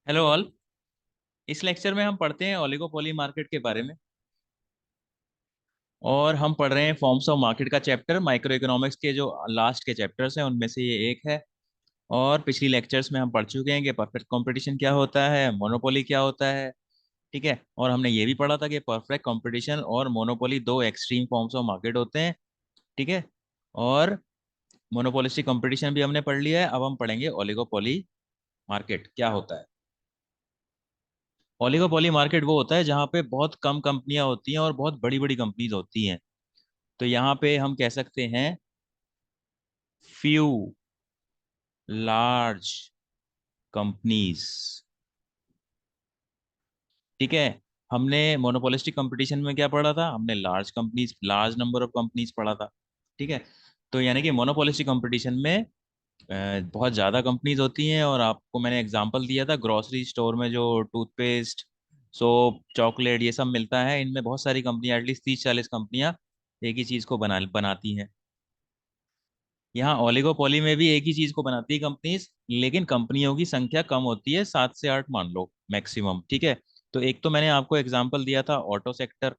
Hello all. इस lecture में हम पढ़ते हैं ओलिगोपोली मार्केट के बारे में। और हम पढ़ रहे हैं फॉर्म्स ऑफ मार्केट का चैप्टर। माइक्रो इकोनॉमिक्स के जो लास्ट के चैप्टर्स हैं उनमें से ये एक है। और पिछली लेक्चर्स में हम पढ़ चुके हैं कि परफेक्ट कंपटीशन क्या होता है, मोनोपोली क्या होता है। ठीक है। और हमने ये भी पढ़ा था कि परफेक्ट कंपटीशन और मोनोपोली दो एक्सट्रीम फॉर्म्स ऑफ मार्केट होते हैं। ठीक है। और मोनोपोलिस्टिक कंपटीशन भी हमने पढ़ लिया है। अब हम पढ़ेंगे ओलिगोपोली मार्केट क्या होता है। ओलिगोपोली मार्केट वो होता है जहाँ पे बहुत कम कंपनियां होती हैं और बहुत बड़ी बड़ी कंपनीज होती हैं। तो यहाँ पे हम कह सकते हैं फ्यू लार्ज कंपनीज। ठीक है। हमने मोनोपोलिस्टिक कंपटीशन में क्या पढ़ा था? हमने large companies, large number of companies पढ़ा था। ठीक है। तो यानी कि मोनोपोलिस्टिक कंपटीशन में बहुत ज़्यादा कंपनीज होती हैं। और आपको मैंने एग्जांपल दिया था ग्रोसरी स्टोर में जो टूथपेस्ट, सोप, चॉकलेट ये सब मिलता है, इनमें बहुत सारी कंपनियां, एटलीस्ट 30-40 कंपनियां एक ही चीज़ को बनाती हैं। यहाँ ओलिगोपोली में भी एक ही चीज को बनाती है कंपनीज, लेकिन कंपनियों की संख्या कम होती है, 7 से 8 मान लो मैक्सिमम। ठीक है। तो एक तो मैंने आपको एग्जांपल दिया था ऑटो सेक्टर।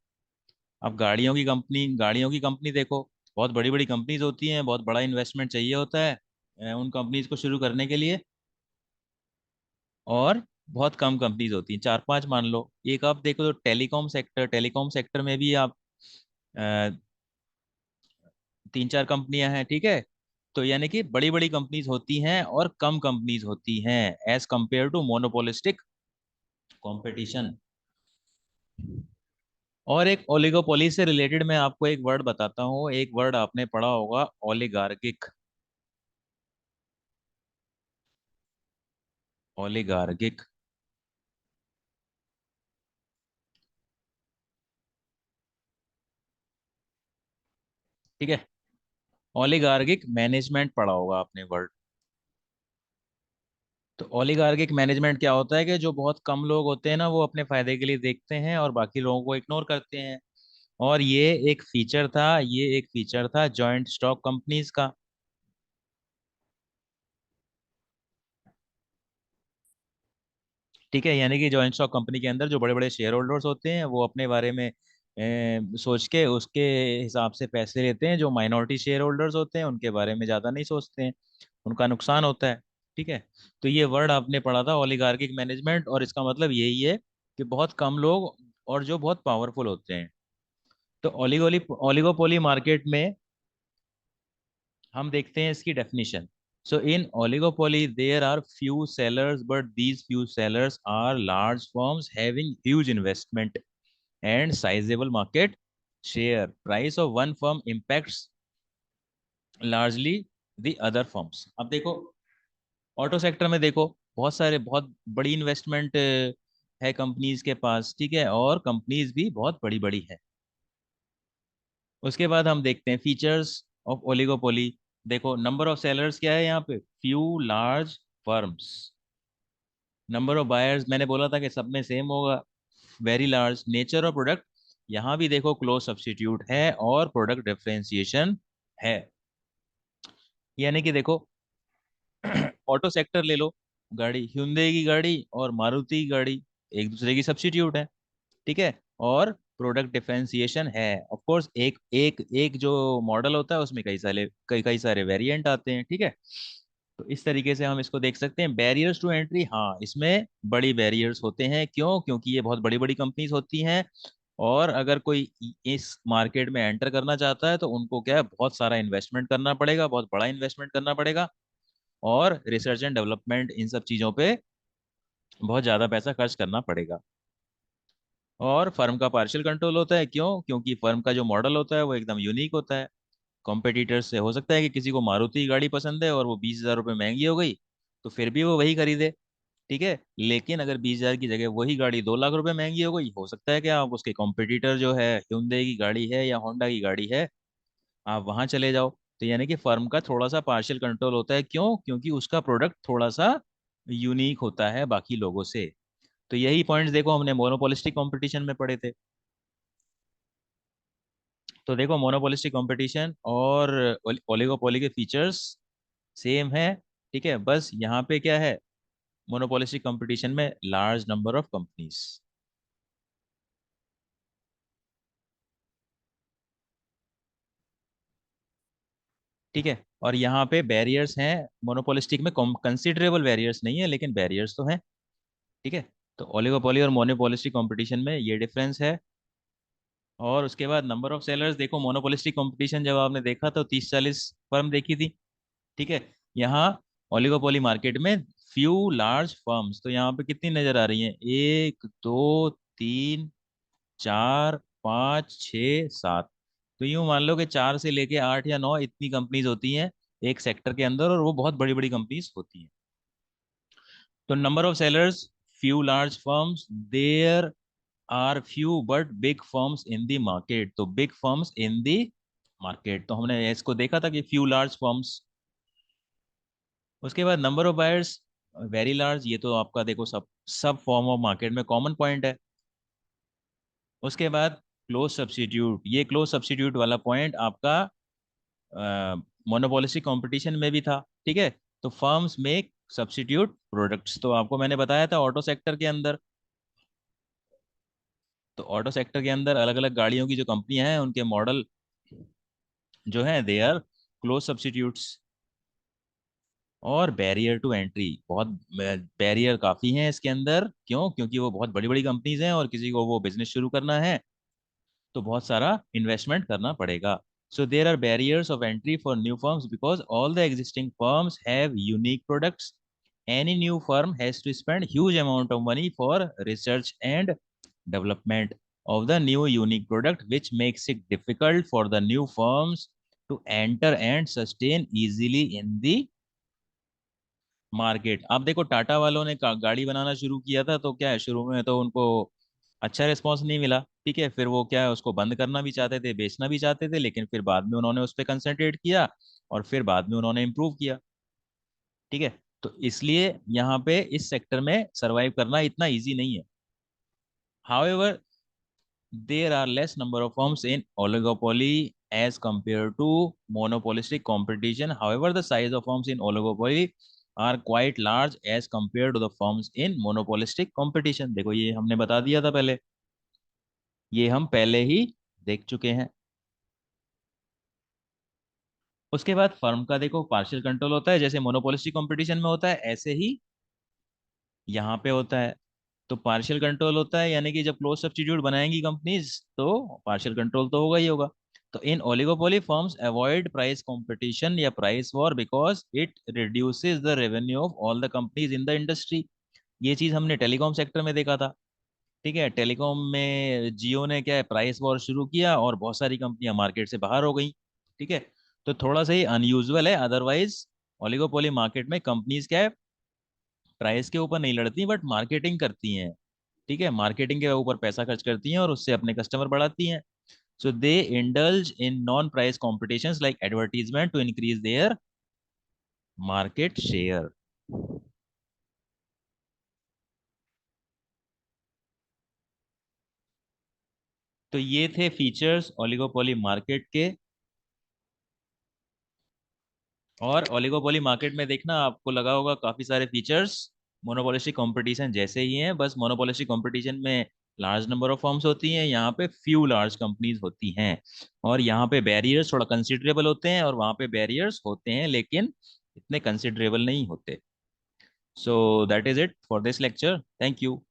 अब गाड़ियों की कंपनी देखो, बहुत बड़ी बड़ी कंपनीज होती हैं, बहुत बड़ा इन्वेस्टमेंट चाहिए होता है उन कंपनीज को शुरू करने के लिए। और बहुत कम कंपनीज होती हैं, 4-5 मान लो। एक आप देखो तो टेलीकॉम सेक्टर में भी आप 3-4 कंपनियां हैं। ठीक है। तो यानी कि बड़ी बड़ी कंपनीज होती हैं और कम कंपनीज होती हैं as compare to monopolistic competition. और एक ओलिगोपोली से रिलेटेड मैं आपको एक वर्ड बताता हूँ। एक वर्ड आपने पढ़ा होगा, ओलिगार्किक। ओलिगार्किक। ठीक है। ओलिगार्किक मैनेजमेंट पढ़ा होगा आपने वर्ड। तो ओलिगार्किक मैनेजमेंट क्या होता है कि जो बहुत कम लोग होते हैं ना, वो अपने फायदे के लिए देखते हैं और बाकी लोगों को इग्नोर करते हैं। और ये एक फीचर था जॉइंट स्टॉक कंपनीज का। ठीक है। यानी कि जॉइंट स्टॉक कंपनी के अंदर जो बड़े बड़े शेयर होल्डर्स होते हैं वो अपने बारे में सोच के उसके हिसाब से पैसे लेते हैं। जो माइनॉरिटी शेयर होल्डर्स होते हैं उनके बारे में ज़्यादा नहीं सोचते हैं, उनका नुकसान होता है। ठीक है। तो ये वर्ड आपने पढ़ा था ओलिगार्किक मैनेजमेंट, और इसका मतलब यही है कि बहुत कम लोग और जो बहुत पावरफुल होते हैं। तो ओलिगोपोली मार्केट में हम देखते हैं इसकी definition. So in oligopoly there are few sellers, but these few sellers are large firms having huge investment and sizeable market share. Price of one firm impacts largely the other firms. अब देखो, auto sector में देखो, बहुत बड़ी investment है companies के पास। ठीक है। और कंपनीज भी बहुत बड़ी बड़ी है। उसके बाद हम देखते हैं फीचर्स ऑफ ओलिगोपोली। देखो, नंबर ऑफ सेलर्स क्या है यहाँ पे? Few large firms. Number of buyers मैंने बोला था कि सब में सेम होगा, very large. Nature of product, यहाँ भी देखो क्लोज सब्स्टिट्यूट है और प्रोडक्ट डिफरेंशिएशन है। यानी कि देखो ऑटो सेक्टर ले लो, गाड़ी hyundai की गाड़ी और मारुति की गाड़ी एक दूसरे की सब्स्टिट्यूट है। ठीक है। और प्रोडक्ट डिफरेंशिएशन है। ऑफ कोर्स एक एक एक जो मॉडल होता है उसमें कई कई सारे वेरिएंट आते हैं। ठीक है। तो इस तरीके से हम इसको देख सकते हैं। बैरियर्स टू एंट्री, हाँ इसमें बड़ी बैरियर्स होते हैं। क्यों? क्योंकि ये बहुत बड़ी बड़ी कंपनीज होती हैं। और अगर कोई इस मार्केट में एंटर करना चाहता है तो उनको क्या है, बहुत सारा इन्वेस्टमेंट करना पड़ेगा, बहुत बड़ा इन्वेस्टमेंट करना पड़ेगा। और रिसर्च एंड डेवलपमेंट, इन सब चीज़ों पे बहुत ज़्यादा पैसा खर्च करना पड़ेगा। और फर्म का पार्शियल कंट्रोल होता है। क्यों? क्योंकि फर्म का जो मॉडल होता है वो एकदम यूनिक होता है। कॉम्पिटिटर्स से हो सकता है कि किसी को मारुति की गाड़ी पसंद है और वो 20,000 रुपये महंगी हो गई, तो फिर भी वो वही खरीदे। ठीक है। लेकिन अगर 20,000 की जगह वही गाड़ी 2 लाख रुपए महंगी हो गई, हो सकता है कि आप उसके कॉम्पिटिटर जो है Hyundai की गाड़ी है या होंडा की गाड़ी है, आप वहां चले जाओ। तो यानी कि फर्म का थोड़ा सा पार्शियल कंट्रोल होता है। क्यों? क्योंकि उसका प्रोडक्ट थोड़ा सा यूनिक होता है बाकी लोगों से। तो यही पॉइंट्स देखो हमने मोनोपोलिस्टिक कंपटीशन में पढ़े थे। तो देखो, मोनोपोलिस्टिक कंपटीशन और ओलिगोपोली के फीचर्स सेम है। ठीक है। बस यहाँ पे क्या है, मोनोपोलिस्टिक कंपटीशन में लार्ज नंबर ऑफ कंपनीज। ठीक है। और यहाँ पे बैरियर्स हैं मोनोपोलिस्टिक में, कंसिडरेबल बैरियर्स नहीं है लेकिन बैरियर्स तो हैं। ठीक है। तो ओलिगोपोली और मोनोपोलिस्टिक कंपटीशन में ये डिफरेंस है। और उसके बाद नंबर ऑफ सेलर्स, देखो मोनोपोलिस्टिक कंपटीशन जब आपने देखा तो 30-40 फर्म देखी थी। ठीक है। यहाँ ओलिगोपोली मार्केट में फ्यू लार्ज फर्म्स, तो यहाँ पे कितनी नजर आ रही हैं? 1 2 3 4 5 6 7। तो यूं मान लो कि 4 से लेके 8 या 9 इतनी कंपनीज होती हैं एक सेक्टर के अंदर, और वो बहुत बड़ी बड़ी कंपनीज होती हैं। तो number of sellers, few large firms, there are few but big firms in the market, तो big firms in the market, तो हमने इसको देखा था कि फ्यू लार्ज फर्म्स। उसके बाद number of buyers, very large, ये तो आपका देखो सब सब फॉर्म ऑफ मार्केट में कॉमन पॉइंट है। उसके बाद क्लोज सब्स्टिट्यूट, ये क्लोज सब्स्टिट्यूट वाला पॉइंट आपका मोनोपोलिस्टिक कंपटीशन में भी था। ठीक है। तो फर्म्स मेक सब्स्टिट्यूट प्रोडक्ट्स, तो आपको मैंने बताया था ऑटो सेक्टर के अंदर। तो ऑटो सेक्टर के अंदर अलग अलग गाड़ियों की जो कंपनियां हैं उनके मॉडल जो हैं दे आर क्लोज सब्स्टिट्यूट्स। और बैरियर टू एंट्री, बहुत बैरियर काफ़ी हैं इसके अंदर, क्यों? क्योंकि वो बहुत बड़ी बड़ी कंपनीज हैं और किसी को वो बिजनेस शुरू करना है तो बहुत सारा इन्वेस्टमेंट करना पड़ेगा। So there are barriers of entry for new firms because all the existing firms have unique products. Any new firm has to spend huge amount of money for research and development of the new unique product, which makes it difficult for the new firms to enter and sustain easily in the market. आप देखो टाटा वालों ने गाड़ी बनाना शुरू किया था तो क्या है, शुरू में तो उनको अच्छा रिस्पांस नहीं मिला। ठीक है। फिर वो क्या है, उसको बंद करना भी चाहते थे, बेचना भी चाहते थे, लेकिन फिर बाद में उन्होंने उस पर कंसंट्रेट किया और फिर बाद में उन्होंने इम्प्रूव किया। ठीक है। तो इसलिए यहाँ पे इस सेक्टर में सरवाइव करना इतना इजी नहीं है। However, there are less number of firms in oligopoly as compared to monopolistic competition. However, the size of firms in oligopoly are quite large as compared to the firms in monopolistic competition। देखो ये हमने बता दिया था पहले, ये हम पहले ही देख चुके हैं। उसके बाद फर्म का देखो पार्शियल कंट्रोल होता है, जैसे मोनोपोलिस्टिक कंपटीशन में होता है ऐसे ही यहाँ पे होता है। तो पार्शियल कंट्रोल होता है, यानी कि जब क्लोज सब्स्टिट्यूट बनाएंगी कंपनीज तो पार्शियल कंट्रोल तो होगा ही होगा। तो in oligopoly firms avoid price competition या price war because it reduces the revenue of all the companies in the industry. ये चीज हमने टेलीकॉम सेक्टर में देखा था। ठीक है। टेलीकॉम में जियो ने क्या है, प्राइस वॉर शुरू किया और बहुत सारी कंपनियां मार्केट से बाहर हो गई। ठीक है। तो थोड़ा सा ही अनयूजुअल है, अदरवाइज ओलिगोपोली मार्केट में कंपनीज क्या है, प्राइस के ऊपर नहीं लड़ती बट मार्केटिंग करती हैं। ठीक है। मार्केटिंग के ऊपर पैसा खर्च करती हैं और उससे अपने कस्टमर बढ़ाती हैं। So they indulge in non price competitions like advertisement to increase their market share. तो ये थे फीचर्स ओलिगोपोली मार्केट के। और ओलिगोपोली मार्केट में देखना आपको लगा होगा काफी सारे फीचर्स मोनोपोलिस्टिक कंपटीशन जैसे ही हैं, बस मोनोपोलिस्टिक कंपटीशन में लार्ज नंबर ऑफ फर्म्स होती हैं, यहाँ पे फ्यू लार्ज कंपनीज होती हैं। और यहाँ पे बैरियर्स थोड़ा कंसिडरेबल होते हैं और वहाँ पे बैरियर्स होते हैं लेकिन इतने कंसिडरेबल नहीं होते। So that is it for this lecture. Thank you.